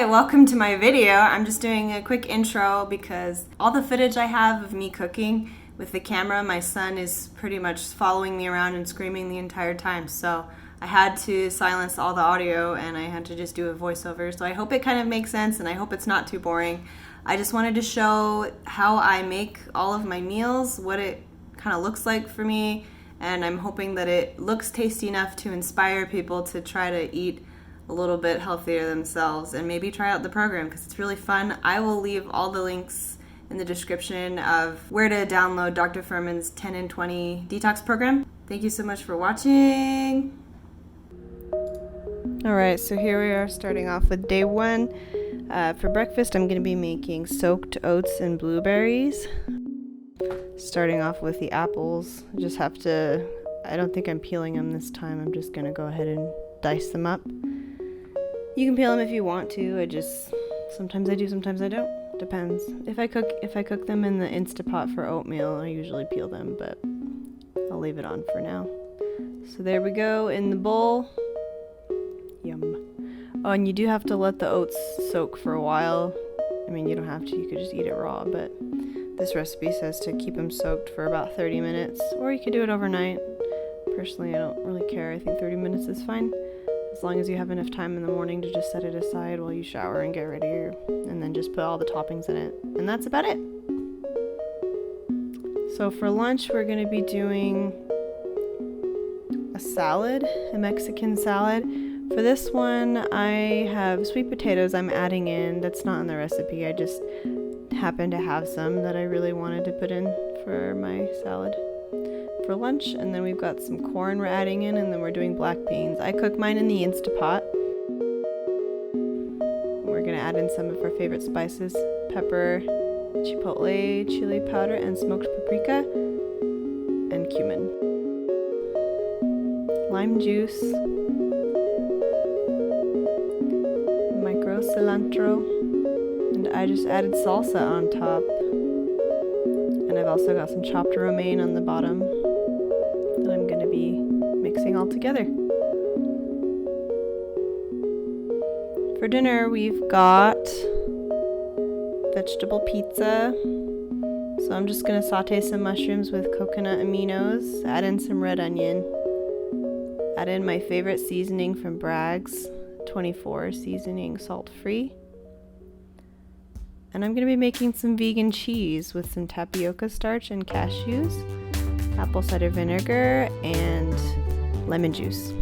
Hi, welcome to my video. I'm just doing a quick intro because all the footage I have of me cooking with the camera, my son is pretty much following me around and screaming the entire time. So I had to silence all the audio and I had to just do a voiceover. So I hope it kind of makes sense and I hope it's not too boring. I just wanted to show how I make all of my meals, what it kind of looks like for me, and I'm hoping that it looks tasty enough to inspire people to try to eat a little bit healthier themselves and maybe try out the program because it's really fun. I will leave all the links in the description of where to download Dr. Fuhrman's 10 and 20 detox program. Thank you so much for watching. Alright, so here we are starting off with day one. For breakfast I'm going to be making soaked oats and blueberries. Starting off with the apples. I don't think I'm peeling them this time. I'm just going to go ahead and dice them up. You can peel them if you want to. Sometimes I do, sometimes I don't. Depends. If I cook them in the Instapot for oatmeal, I usually peel them, but I'll leave it on for now. So there we go in the bowl. Yum. Oh, and you do have to let the oats soak for a while. I mean, you don't have to. You could just eat it raw, but this recipe says to keep them soaked for about 30 minutes, or you could do it overnight. Personally, I don't really care. I think 30 minutes is fine. As long as you have enough time in the morning to just set it aside while you shower and get ready, and then just put all the toppings in it. And that's about it. So for lunch, we're going to be doing a salad, a Mexican salad. For this one, I have sweet potatoes I'm adding in. That's not in the recipe. I just happen to have some that I really wanted to put in for my salad for lunch. And then we've got some corn we're adding in, and then we're doing black beans. I cook mine in the Instapot. We're gonna add in some of our favorite spices: pepper, chipotle, chili powder, and smoked paprika, and cumin. Lime juice, micro cilantro, and I just added salsa on top. And I've also got some chopped romaine on the bottom that I'm going to be mixing all together. For dinner, we've got vegetable pizza. So I'm just going to saute some mushrooms with coconut aminos, add in some red onion, add in my favorite seasoning from Bragg's, 24 seasoning, salt-free. And I'm going to be making some vegan cheese with some tapioca starch and cashews, apple cider vinegar, and lemon juice.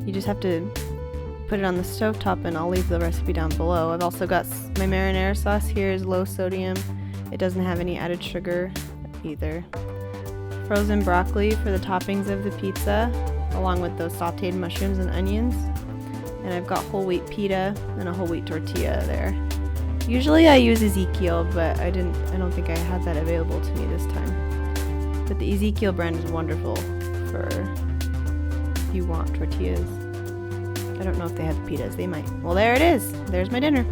You just have to put it on the stovetop, and I'll leave the recipe down below. I've also got my marinara sauce here is low sodium. It doesn't have any added sugar either. Frozen broccoli for the toppings of the pizza, along with those sauteed mushrooms and onions. And I've got whole wheat pita and a whole wheat tortilla there. Usually I use Ezekiel, but I don't think I had that available to me this time. But the Ezekiel brand is wonderful for if you want tortillas. I don't know if they have pitas. They might. Well, there it is. There's my dinner.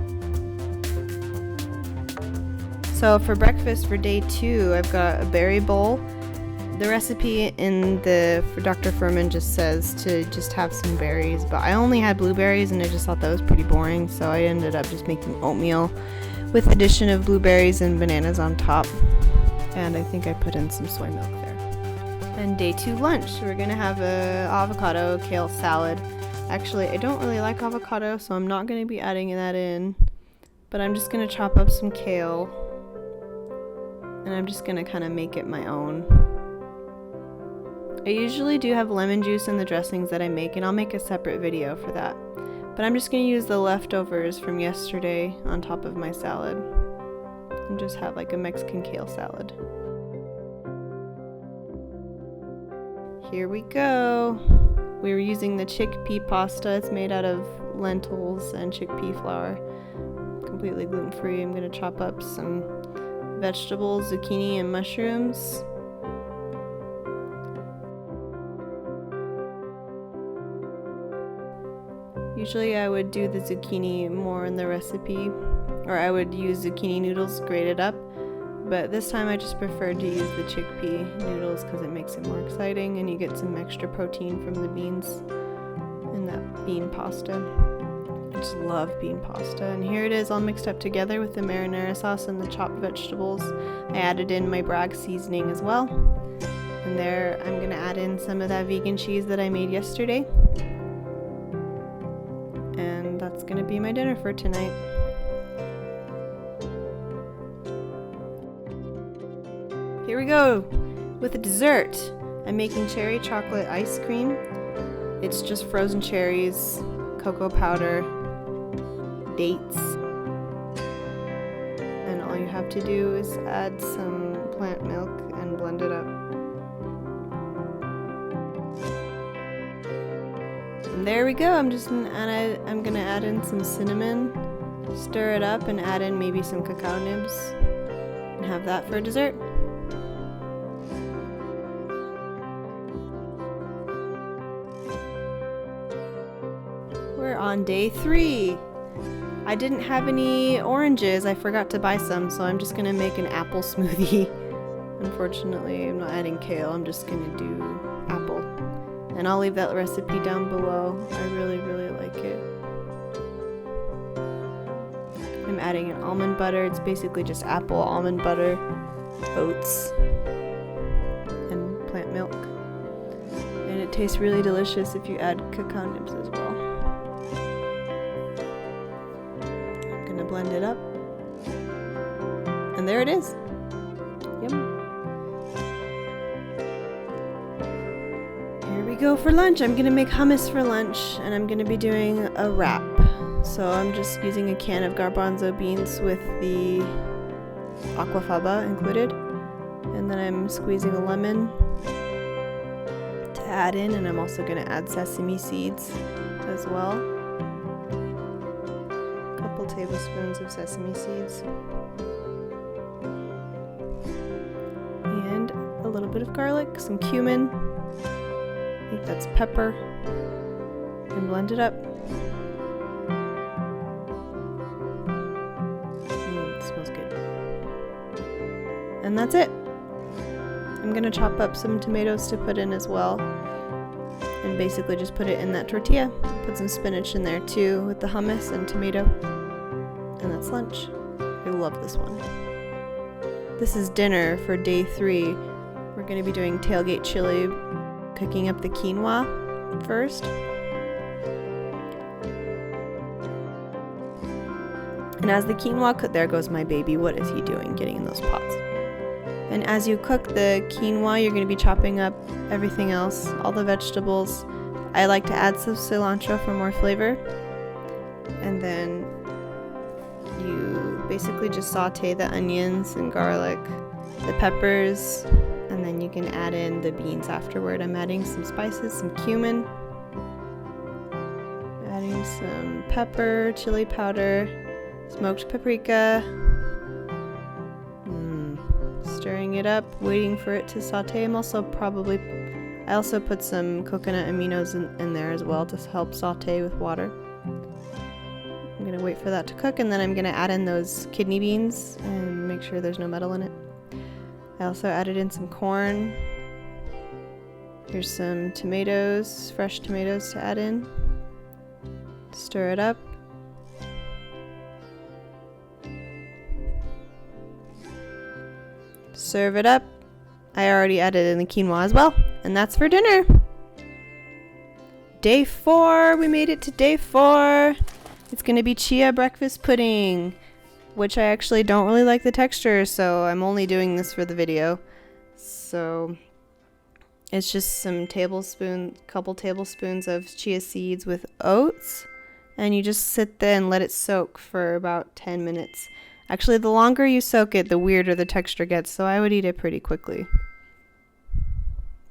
So for breakfast for day 2, I've got a berry bowl. The recipe for Dr. Fuhrman just says to just have some berries, but I only had blueberries and I just thought that was pretty boring, so I ended up just making oatmeal with the addition of blueberries and bananas on top, and I think I put in some soy milk there. And day 2 lunch, we're going to have a avocado kale salad. Actually, I don't really like avocado, so I'm not going to be adding that in, but I'm just going to chop up some kale, and I'm just going to kind of make it my own. I usually do have lemon juice in the dressings that I make, and I'll make a separate video for that. But I'm just going to use the leftovers from yesterday on top of my salad and just have like a Mexican kale salad. Here we go. We were using the chickpea pasta. It's made out of lentils and chickpea flour. Completely gluten-free. I'm going to chop up some vegetables, zucchini and mushrooms. Usually I would do the zucchini more in the recipe, or I would use zucchini noodles grated up, but this time I just preferred to use the chickpea noodles because it makes it more exciting and you get some extra protein from the beans in that bean pasta. I just love bean pasta. And here it is all mixed up together with the marinara sauce and the chopped vegetables. I added in my Bragg seasoning as well. And there I'm going to add in some of that vegan cheese that I made yesterday. And that's going to be my dinner for tonight. Here we go with the dessert. I'm making cherry chocolate ice cream. It's just frozen cherries, cocoa powder, dates, and all you have to do is add some plant milk and blend it up. And there we go. I'm gonna add in some cinnamon, stir it up, and add in maybe some cacao nibs, and have that for dessert. We're on day 3. I didn't have any oranges. I forgot to buy some, so I'm just gonna make an apple smoothie. Unfortunately, I'm not adding kale. I'm just gonna do apple. And I'll leave that recipe down below. I really, really like it. I'm adding an almond butter. It's basically just apple, almond butter, oats, and plant milk. And it tastes really delicious if you add cacao nibs as well. Blend it up, and there it is. Yum. Here we go for lunch. I'm gonna make hummus for lunch, and I'm gonna be doing a wrap. So I'm just using a can of garbanzo beans with the aquafaba included, and then I'm squeezing a lemon to add in, and I'm also gonna add sesame seeds as well. Tablespoons of sesame seeds and a little bit of garlic, some cumin, I think that's pepper, and blend it up. It smells good. And that's it. I'm gonna chop up some tomatoes to put in as well, and basically just put it in that tortilla. Put some spinach in there too with the hummus and tomato. And that's lunch. I love this one. This is dinner for day 3. We're going to be doing Tailgate Chili, cooking up the quinoa first. And as the quinoa there goes my baby. What is he doing getting in those pots? And as you cook the quinoa, you're going to be chopping up everything else, all the vegetables. I like to add some cilantro for more flavor. And then you basically just saute the onions and garlic, the peppers, and then you can add in the beans afterward. I'm adding some spices, some cumin, adding some pepper, chili powder, smoked paprika, stirring it up, waiting for it to saute. I also put some coconut aminos in there as well to help saute with water. I'm going to wait for that to cook, and then I'm going to add in those kidney beans and make sure there's no metal in it. I also added in some corn. Here's some tomatoes, fresh tomatoes to add in. Stir it up. Serve it up. I already added in the quinoa as well, and that's for dinner. Day 4. We made it to day 4. It's going to be Chia breakfast pudding, which I actually don't really like the texture, so I'm only doing this for the video. So it's just some couple tablespoons of chia seeds with oats, and you just sit there and let it soak for about 10 minutes. Actually, the longer you soak it, the weirder the texture gets, so I would eat it pretty quickly,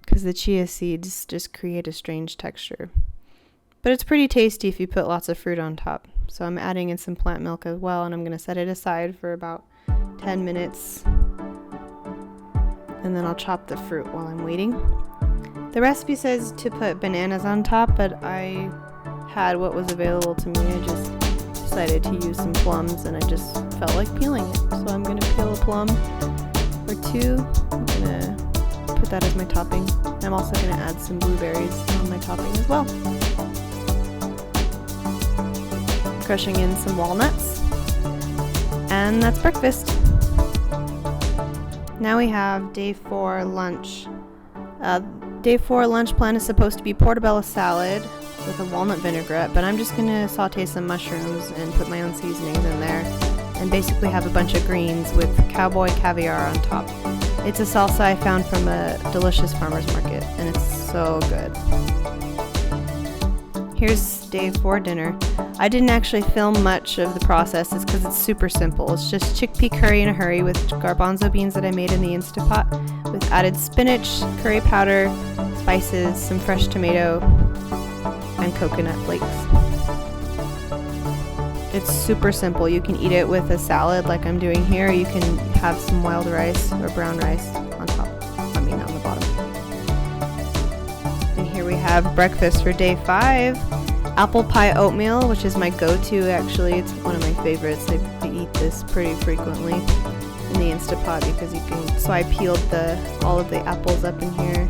because the chia seeds just create a strange texture. But it's pretty tasty if you put lots of fruit on top. So I'm adding in some plant milk as well, and I'm going to set it aside for about 10 minutes. And then I'll chop the fruit while I'm waiting. The recipe says to put bananas on top, but I had what was available to me. I just decided to use some plums, and I just felt like peeling it. So I'm going to peel a plum or 2. I'm going to put that as my topping. I'm also going to add some blueberries on my topping as well. crushing in some walnuts. And that's breakfast. Now we have day 4 lunch. Day 4 lunch plan is supposed to be portobello salad with a walnut vinaigrette, but I'm just gonna saute some mushrooms and put my own seasonings in there and basically have a bunch of greens with cowboy caviar on top. It's a salsa I found from a delicious farmer's market, and it's so good. Here's day 4 dinner. I didn't actually film much of the process. It's because it's super simple. It's just chickpea curry in a hurry with garbanzo beans that I made in the Instapot with added spinach, curry powder, spices, some fresh tomato, and coconut flakes. It's super simple. You can eat it with a salad like I'm doing here. You can have some wild rice or brown rice on top. I mean on the bottom. And here we have breakfast for day 5. Apple pie oatmeal, which is my go-to actually. It's one of my favorites. I eat this pretty frequently in the Instapot because you can. So I peeled all of the apples up in here,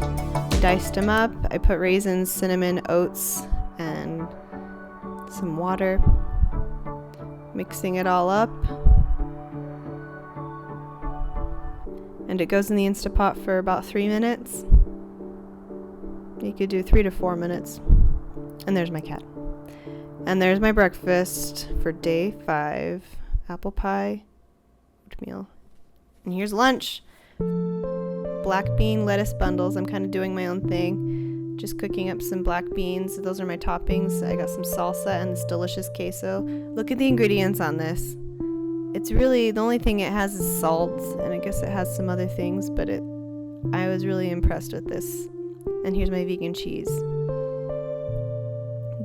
diced them up. I put raisins, cinnamon, oats, and some water. Mixing it all up. And it goes in the Instapot for about 3 minutes. You could do 3 to 4 minutes. And there's my cat. And there's my breakfast for day 5. Apple pie, oatmeal. And here's lunch. Black bean lettuce bundles. I'm kind of doing my own thing. Just cooking up some black beans. Those are my toppings. I got some salsa and this delicious queso. Look at the ingredients on this. It's really, the only thing it has is salt. And I guess it has some other things. But I was really impressed with this. And here's my vegan cheese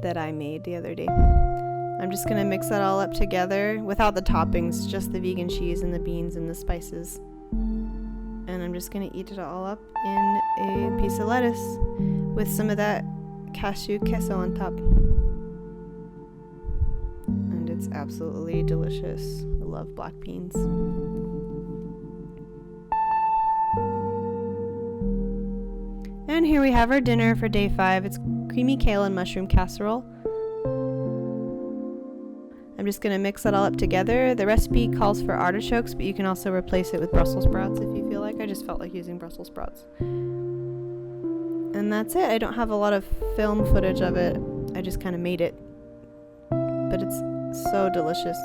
that I made the other day. I'm just gonna mix that all up together without the toppings, just the vegan cheese and the beans and the spices. And I'm just gonna eat it all up in a piece of lettuce with some of that cashew queso on top. And it's absolutely delicious. I love black beans. And here we have our dinner for day 5. It's creamy kale and mushroom casserole. I'm just going to mix that all up together. The recipe calls for artichokes, but you can also replace it with Brussels sprouts if you feel like. I just felt like using Brussels sprouts. And that's it. I don't have a lot of film footage of it. I just kind of made it. But it's so delicious.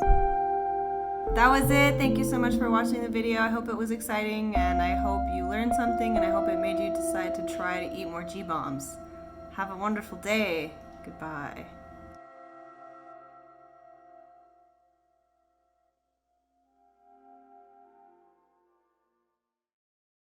That was it. Thank you so much for watching the video. I hope it was exciting, and I hope you learned something, and I hope it made you decide to try to eat more G-bombs. Have a wonderful day. Goodbye.